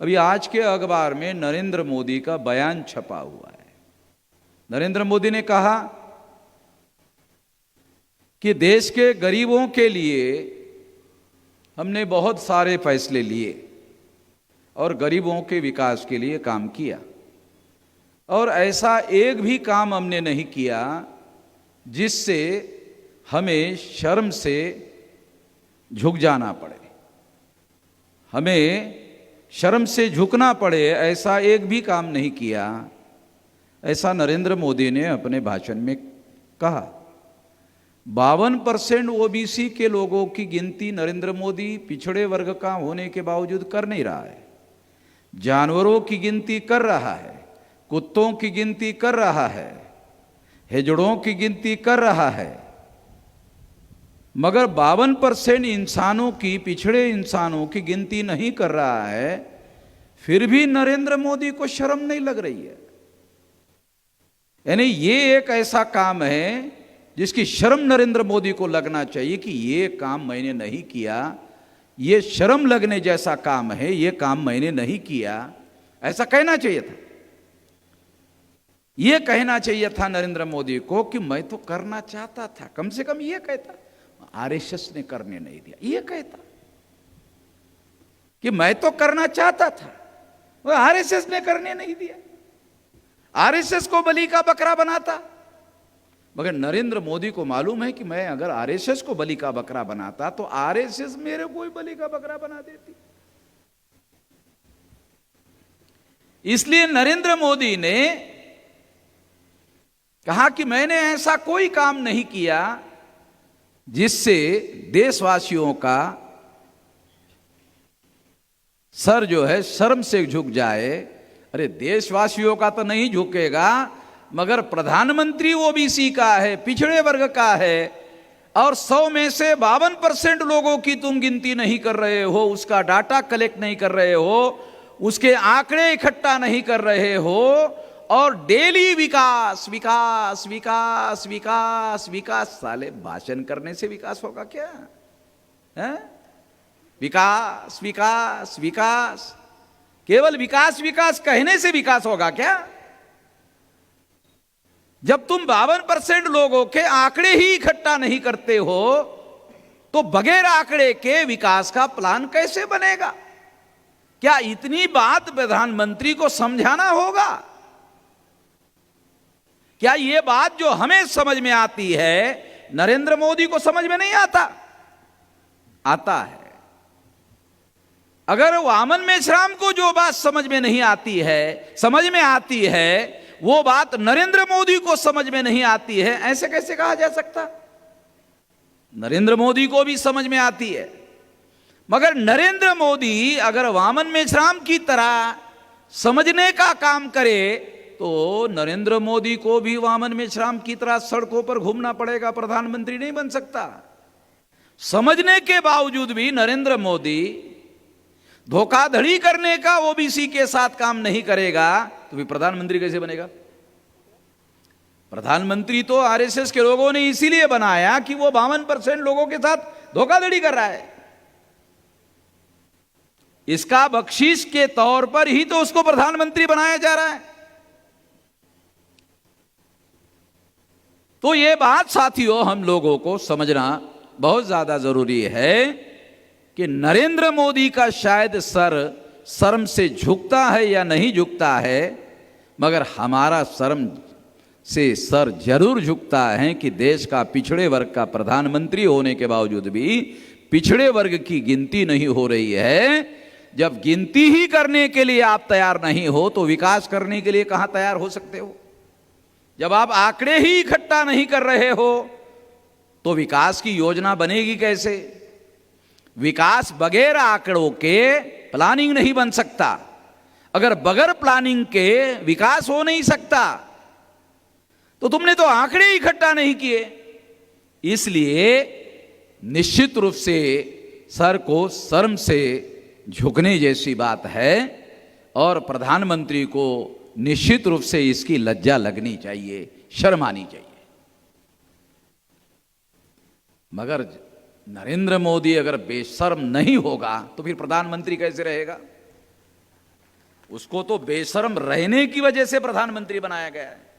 अभी आज के अखबार में नरेंद्र मोदी का बयान छपा हुआ है। नरेंद्र मोदी ने कहा कि देश के गरीबों के लिए हमने बहुत सारे फैसले लिए और गरीबों के विकास के लिए काम किया, और ऐसा एक भी काम हमने नहीं किया जिससे हमें शर्म से झुक जाना पड़े, हमें शर्म से झुकना पड़े, ऐसा एक भी काम नहीं किया। ऐसा नरेंद्र मोदी ने अपने भाषण में कहा। 52% ओबीसी के लोगों की गिनती नरेंद्र मोदी पिछड़े वर्ग का होने के बावजूद कर नहीं रहा है। जानवरों की गिनती कर रहा है, कुत्तों की गिनती कर रहा है, हिजड़ों की गिनती कर रहा है, मगर 52% इंसानों की, पिछड़े इंसानों की गिनती नहीं कर रहा है। फिर भी नरेंद्र मोदी को शर्म नहीं लग रही है। यानी ये एक ऐसा काम है जिसकी शर्म नरेंद्र मोदी को लगना चाहिए कि ये काम मैंने नहीं किया, ये शर्म लगने जैसा काम है, ये काम मैंने नहीं किया, ऐसा कहना चाहिए था। ये कहना चाहिए था नरेंद्र मोदी को कि मैं तो करना चाहता था, कम से कम ये कहता। आरएसएस ने करने नहीं दिया, ये कहता कि मैं तो करना चाहता था, वो आरएसएस ने करने नहीं दिया, आरएसएस को बलि का बकरा बनाता। मगर नरेंद्र मोदी को मालूम है कि मैं अगर आरएसएस को बलि का बकरा बनाता तो आरएसएस मेरे को ही बलि का बकरा बना देती। इसलिए नरेंद्र मोदी ने कहा कि मैंने ऐसा कोई काम नहीं किया जिससे देशवासियों का सर जो है शर्म से झुक जाए। अरे देशवासियों का तो नहीं झुकेगा, मगर प्रधानमंत्री ओबीसी का है, पिछड़े वर्ग का है, और 100 में से 52% लोगों की तुम गिनती नहीं कर रहे हो, उसका डाटा कलेक्ट नहीं कर रहे हो, उसके आंकड़े इकट्ठा नहीं कर रहे हो, और डेली विकास विकास विकास विकास विकास। साले भाषण करने से विकास होगा क्या है? विकास विकास विकास, केवल विकास विकास कहने से विकास होगा क्या? जब तुम 52% लोगों के आंकड़े ही इकट्ठा नहीं करते हो तो बगैर आंकड़े के विकास का प्लान कैसे बनेगा? क्या इतनी बात प्रधानमंत्री को समझाना होगा? क्या यह बात जो हमें समझ में आती है नरेंद्र मोदी को समझ में नहीं आता? आता है। अगर वामन मेश्राम को जो बात समझ में नहीं आती है, समझ में आती है, वो बात नरेंद्र मोदी को समझ में नहीं आती है, ऐसे कैसे कहा जा सकता? नरेंद्र मोदी को भी समझ में आती है, मगर नरेंद्र मोदी अगर वामन मेश्राम की तरह समझने का काम करे तो नरेंद्र मोदी को भी वामन मेश्राम की तरह सड़कों पर घूमना पड़ेगा, प्रधानमंत्री नहीं बन सकता। समझने के बावजूद भी नरेंद्र मोदी धोखाधड़ी करने का ओबीसी के साथ काम नहीं करेगा तो भी प्रधानमंत्री कैसे बनेगा? प्रधानमंत्री तो आरएसएस के लोगों ने इसीलिए बनाया कि वो 52% लोगों के साथ धोखाधड़ी कर रहा है। इसका बख्शीश के तौर पर ही तो उसको प्रधानमंत्री बनाया जा रहा है। तो ये बात साथियों हम लोगों को समझना बहुत ज्यादा जरूरी है कि नरेंद्र मोदी का शायद सर शर्म से झुकता है या नहीं झुकता है, मगर हमारा शर्म से सर जरूर झुकता है कि देश का पिछड़े वर्ग का प्रधानमंत्री होने के बावजूद भी पिछड़े वर्ग की गिनती नहीं हो रही है। जब गिनती ही करने के लिए आप तैयार नहीं हो तो विकास करने के लिए कहां तैयार हो सकते हो? जब आप आंकड़े ही इकट्ठा नहीं कर रहे हो तो विकास की योजना बनेगी कैसे? विकास बगैर आंकड़ों के प्लानिंग नहीं बन सकता। अगर बगैर प्लानिंग के विकास हो नहीं सकता तो तुमने तो आंकड़े इकट्ठा नहीं किए। इसलिए निश्चित रूप से सर को शर्म से झुकने जैसी बात है और प्रधानमंत्री को निश्चित रूप से इसकी लज्जा लगनी चाहिए, शर्म आनी चाहिए। मगर नरेंद्र मोदी अगर बेशर्म नहीं होगा तो फिर प्रधानमंत्री कैसे रहेगा? उसको तो बेशर्म रहने की वजह से प्रधानमंत्री बनाया गया है।